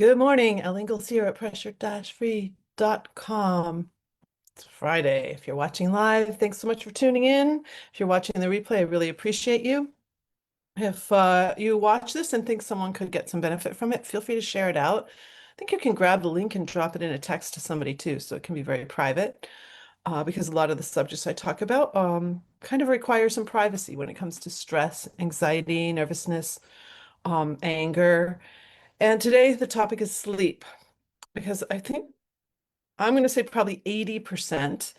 Good morning, Ellen Ingalls here at pressure-free.com. It's Friday. If you're watching live, thanks so much for tuning in. If you're watching the replay, I really appreciate you. If you watch this and think someone could get some benefit from it, feel free to share it out. I think you can grab the link and drop it in a text to somebody too, so it can be very private, because a lot of the subjects I talk about kind of require some privacy when it comes to stress, anxiety, nervousness, anger. And today the topic is sleep, because I think I'm going to say probably 80%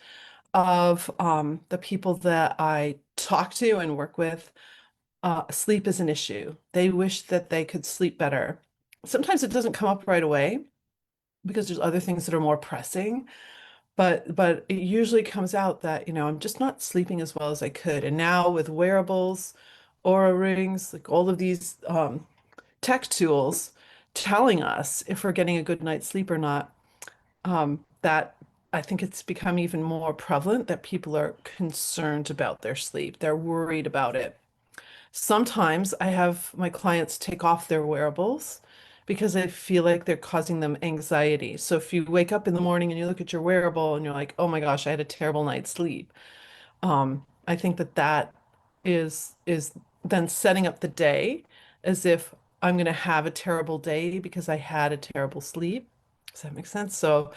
of the people that I talk to and work with, sleep is an issue. They wish that they could sleep better. Sometimes it doesn't come up right away because there's other things that are more pressing, but it usually comes out that, I'm just not sleeping as well as I could. And now with wearables, Aura rings, like all of these tech tools telling us if we're getting a good night's sleep or not, that I think it's become even more prevalent that people are concerned about their sleep. They're worried about it. Sometimes I have my clients take off their wearables because I feel like they're causing them anxiety. So if you wake up in the morning and you look at your wearable and you're like, oh my gosh, I had a terrible night's sleep. I think that that is then setting up the day as if I'm going to have a terrible day because I had a terrible sleep. Does that make sense? So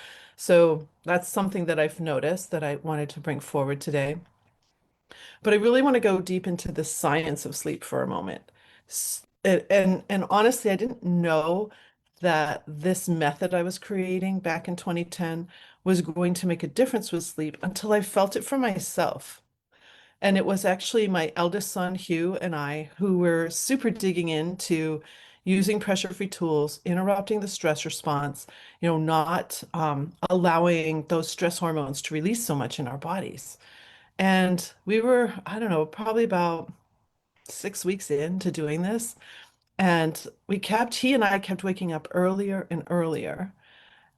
that's something that I've noticed that I wanted to bring forward today. But I really want to go deep into the science of sleep for a moment. And honestly, I didn't know that this method I was creating back in 2010 was going to make a difference with sleep until I felt it for myself. And it was actually my eldest son, Hugh, and I who were super digging into using pressure-free tools, interrupting the stress response, not allowing those stress hormones to release so much in our bodies. And we were, I don't know, probably about 6 weeks into doing this. And he and I kept waking up earlier and earlier.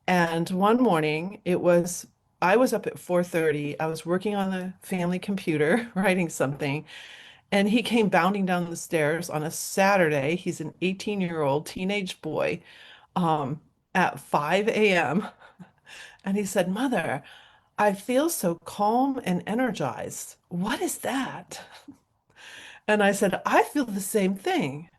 And one morning I was up at 4:30. I was working on the family computer, writing something, and he came bounding down the stairs on a Saturday. He's an 18-year-old teenage boy, at 5 a.m. And he said, Mother, I feel so calm and energized. What is that? And I said, I feel the same thing.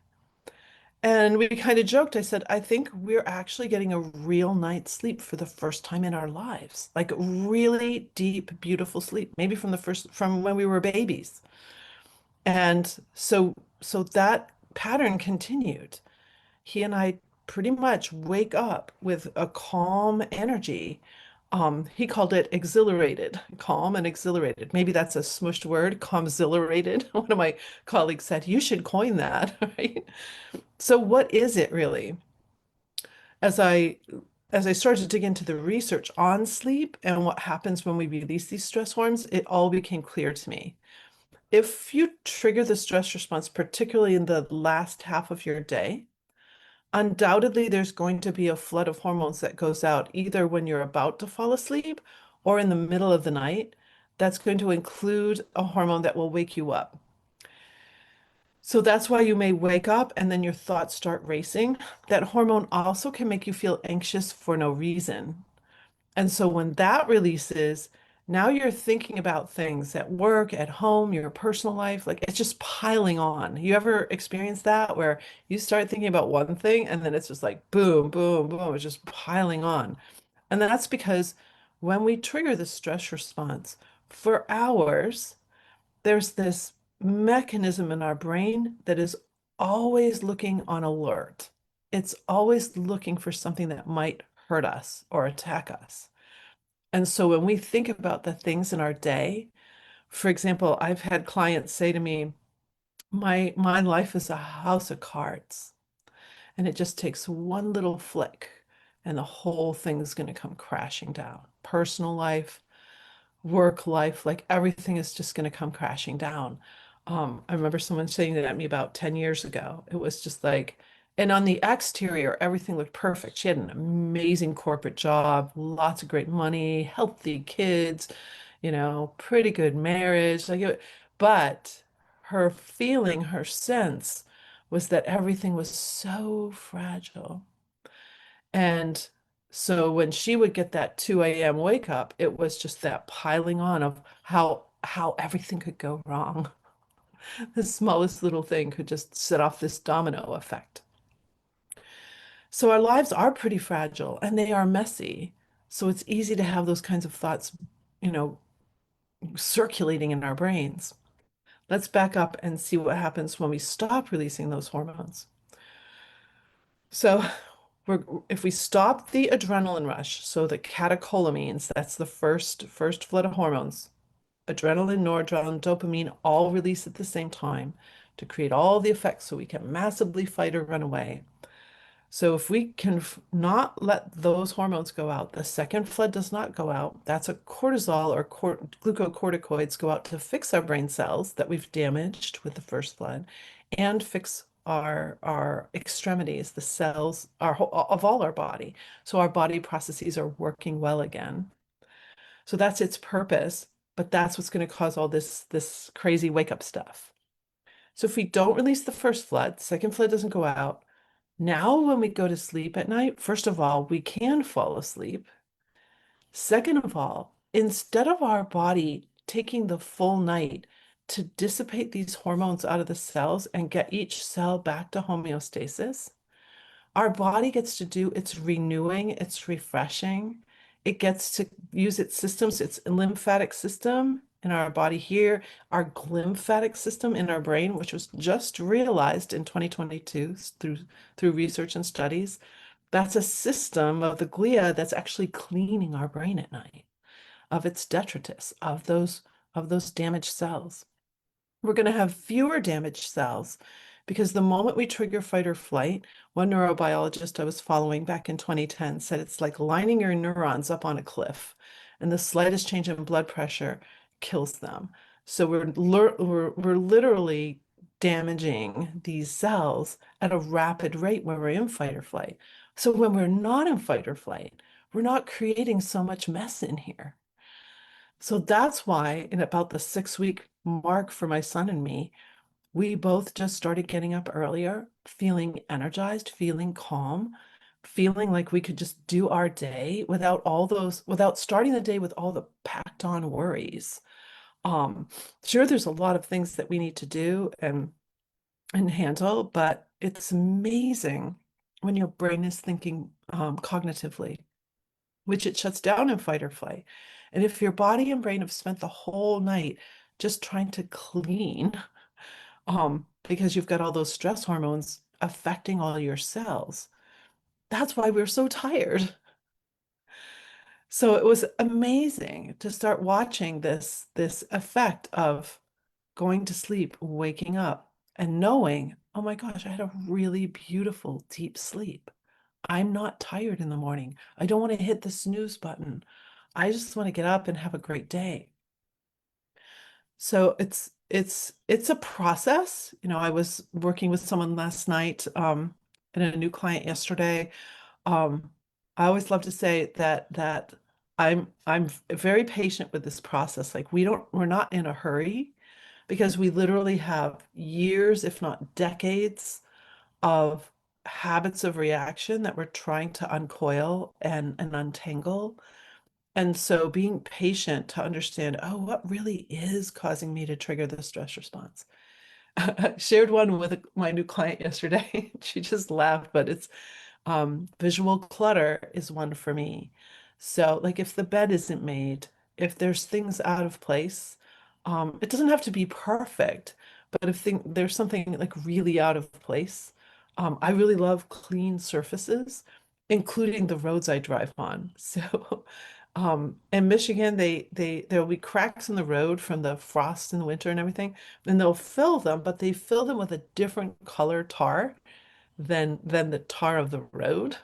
And we kind of joked. I said, I think we're actually getting a real night's sleep for the first time in our lives. Like really deep, beautiful sleep, maybe from when we were babies. And so that pattern continued. He and I pretty much wake up with a calm energy. He called it exhilarated, calm and exhilarated. Maybe that's a smushed word, exhilarated. One of my colleagues said, you should coin that, right? So what is it really? As I as I started to dig into the research on sleep and what happens when we release these stress hormones, it all became clear to me. If you trigger the stress response, particularly in the last half of your day, undoubtedly there's going to be a flood of hormones that goes out either when you're about to fall asleep or in the middle of the night. That's going to include a hormone that will wake you up. So that's why you may wake up and then your thoughts start racing. That hormone also can make you feel anxious for no reason. And so when that releases, now you're thinking about things at work, at home, your personal life, like it's just piling on. You ever experience that where you start thinking about one thing and then it's just like boom, boom, boom, it's just piling on. And that's because when we trigger the stress response for hours, there's this mechanism in our brain that is always looking on alert. It's always looking for something that might hurt us or attack us. And so when we think about the things in our day, for example, I've had clients say to me, my life is a house of cards, and it just takes one little flick and the whole thing's going to come crashing down. Personal life, work life, like everything is just going to come crashing down. I remember someone saying that at me about 10 years ago. It was just like, and on the exterior, everything looked perfect. She had an amazing corporate job, lots of great money, healthy kids, pretty good marriage. But her feeling, her sense was that everything was so fragile. And so when she would get that 2 a.m. wake up, it was just that piling on of how everything could go wrong. The smallest little thing could just set off this domino effect. So our lives are pretty fragile and they are messy. So it's easy to have those kinds of thoughts, you know, circulating in our brains. Let's back up and see what happens when we stop releasing those hormones. So if we stop the adrenaline rush, so the catecholamines, that's the first flood of hormones, adrenaline, noradrenaline, dopamine, all released at the same time to create all the effects so we can massively fight or run away. So if we can not let those hormones go out, the second flood does not go out. That's a cortisol or glucocorticoids go out to fix our brain cells that we've damaged with the first flood and fix our extremities, the cells of all our body. So our body processes are working well again. So that's its purpose, but that's what's going to cause all this crazy wake up stuff. So if we don't release the first flood, second flood doesn't go out. Now, when we go to sleep at night, first of all, we can fall asleep. Second of all, instead of our body taking the full night to dissipate these hormones out of the cells and get each cell back to homeostasis, our body gets to do its renewing, its refreshing. It gets to use its systems, its lymphatic system in our body here, our glymphatic system in our brain, which was just realized in 2022 through research and studies. That's a system of the glia that's actually cleaning our brain at night of its detritus, of those damaged cells. We're going to have fewer damaged cells because the moment we trigger fight or flight, one neurobiologist I was following back in 2010 said it's like lining your neurons up on a cliff, and the slightest change in blood pressure kills them. So we're literally damaging these cells at a rapid rate when we're in fight or flight. So when we're not in fight or flight, we're not creating so much mess in here. So that's why, in about the 6 week mark for my son and me, we both just started getting up earlier, feeling energized, feeling calm, feeling like we could just do our day without starting the day with all the packed on worries. Um, sure, there's a lot of things that we need to do and handle, but it's amazing when your brain is thinking cognitively, which it shuts down in fight or flight. And if your body and brain have spent the whole night just trying to clean, because you've got all those stress hormones affecting all your cells, that's why we're so tired. So it was amazing to start watching this effect of going to sleep, waking up, and knowing, oh my gosh, I had a really beautiful deep sleep. I'm not tired in the morning. I don't want to hit the snooze button. I just want to get up and have a great day. So it's a process. You know, I was working with someone last night, and a new client yesterday. Um, I always love to say that I'm very patient with this process. Like we're not in a hurry because we literally have years, if not decades, of habits of reaction that we're trying to uncoil and untangle. And so being patient to understand, oh, what really is causing me to trigger the stress response? I shared one with my new client yesterday. She just laughed, but it's visual clutter is one for me. So, like if the bed isn't made, if there's things out of place, it doesn't have to be perfect, but if there's something like really out of place, I really love clean surfaces, including the roads I drive on. So, in Michigan, there'll be cracks in the road from the frost in the winter and everything, and they'll fill them, but they fill them with a different color tar than the tar of the road.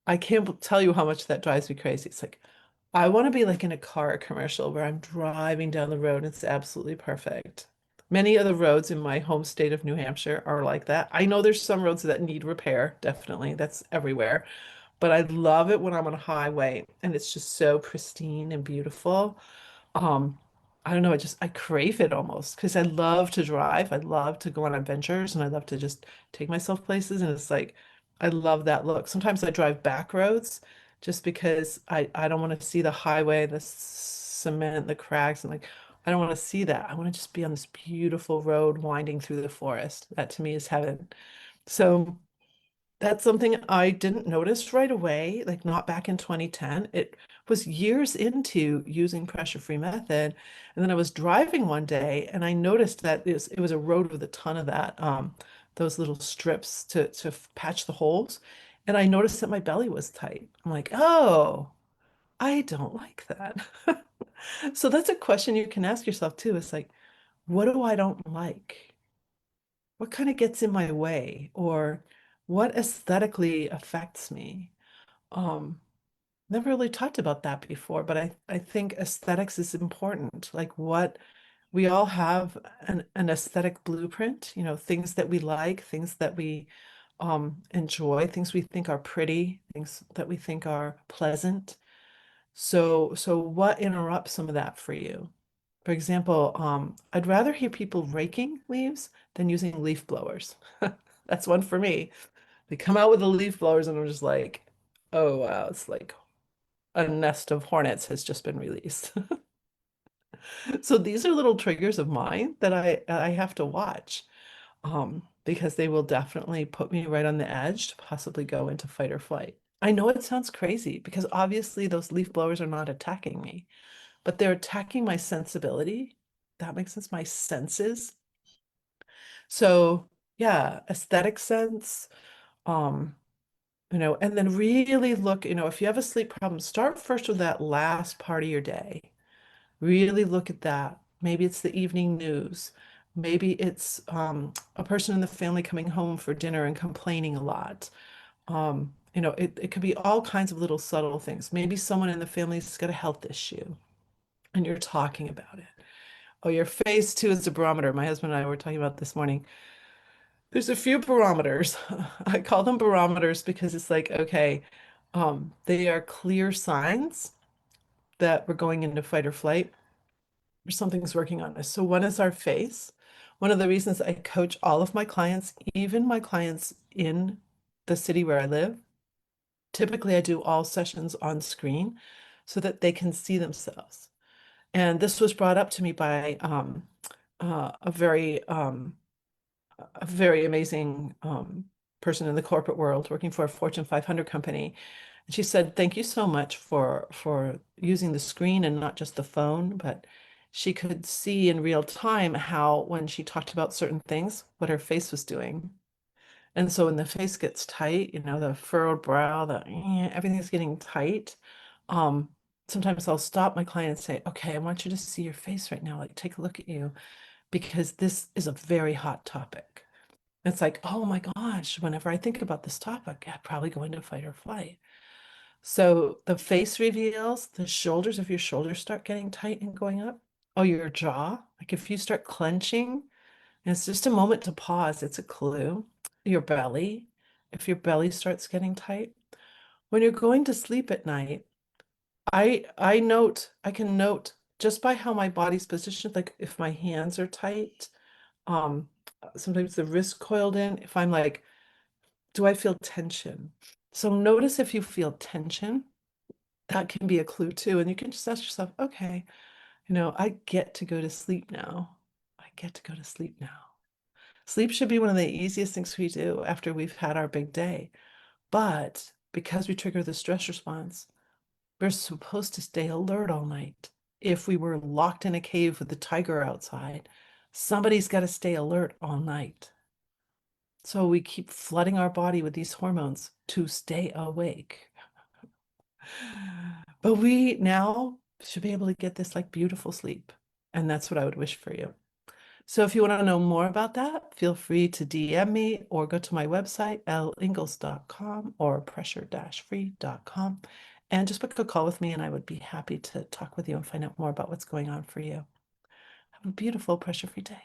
I can't tell you how much that drives me crazy. It's like I want to be like in a car commercial where I'm driving down the road and it's absolutely perfect. Many of the roads in my home state of New Hampshire are like that. I know there's some roads that need repair, definitely. That's everywhere. But I love it when I'm on a highway and it's just so pristine and beautiful. Um, I don't know, I crave it almost because I love to drive. I love to go on adventures and I love to just take myself places. And it's like I love that look. Sometimes I drive back roads just because I don't want to see the highway, the cement, the cracks, and like I don't want to see that. I want to just be on this beautiful road winding through the forest. That to me is heaven. So that's something I didn't notice right away, like not back in 2010. It was years into using pressure-free method. And then I was driving one day and I noticed that it was a road with a ton of that, those little strips to patch the holes. And I noticed that my belly was tight. I'm like, oh, I don't like that. So that's a question you can ask yourself too. It's like, what do I don't like? What kind of gets in my way? Or what aesthetically affects me? Um, Never really talked about that before, but I think aesthetics is important. Like what we all have an aesthetic blueprint, things that we like, things that we enjoy, things we think are pretty, things that we think are pleasant. So what interrupts some of that for you? For example, I'd rather hear people raking leaves than using leaf blowers. That's one for me. They come out with the leaf blowers and I'm just like, oh wow, it's like a nest of hornets has just been released. So these are little triggers of mine that I have to watch, because they will definitely put me right on the edge to possibly go into fight or flight. I know it sounds crazy because obviously those leaf blowers are not attacking me, but they're attacking my sensibility. That makes sense, my senses. So yeah, aesthetic sense, um, and then really look, if you have a sleep problem, start first with that last part of your day. Really look at that. Maybe it's the evening news. Maybe it's a person in the family coming home for dinner and complaining a lot. It could be all kinds of little subtle things. Maybe someone in the family's got a health issue and you're talking about it. Oh, your face too is a barometer. My husband and I were talking about this morning. There's a few barometers. I call them barometers because it's like, okay, they are clear signs that we're going into fight or flight or something's working on us. So one is our face. One of the reasons I coach all of my clients, even my clients in the city where I live, typically I do all sessions on screen so that they can see themselves. And this was brought up to me by a very amazing person in the corporate world working for a Fortune 500 company. And she said, "Thank you so much for using the screen and not just the phone." But she could see in real time how when she talked about certain things, what her face was doing. And so when the face gets tight, the furrowed brow, everything's getting tight. Um, Sometimes I'll stop my client and say, "Okay, I want you to see your face right now. Like, take a look at you, because this is a very hot topic." It's like, oh my gosh, whenever I think about this topic, I'd probably go into fight or flight. So the face reveals, the shoulders, if your shoulders start getting tight and going up, oh, your jaw, like if you start clenching, and it's just a moment to pause, it's a clue. Your belly, if your belly starts getting tight. When you're going to sleep at night, I can note just by how my body's positioned, like if my hands are tight, um, sometimes the wrist coiled in, if I'm like, do I feel tension? So notice if you feel tension, that can be a clue too. And you can just ask yourself, okay, I get to go to sleep now. I get to go to sleep now. Sleep should be one of the easiest things we do after we've had our big day. But because we trigger the stress response, we're supposed to stay alert all night. If we were locked in a cave with the tiger outside, somebody's got to stay alert all night. So we keep flooding our body with these hormones to stay awake. But we now should be able to get this like beautiful sleep. And that's what I would wish for you. So if you want to know more about that, feel free to DM me or go to my website, lingalls.com or pressure-free.com, and just book a call with me and I would be happy to talk with you and find out more about what's going on for you. Have a beautiful pressure-free day.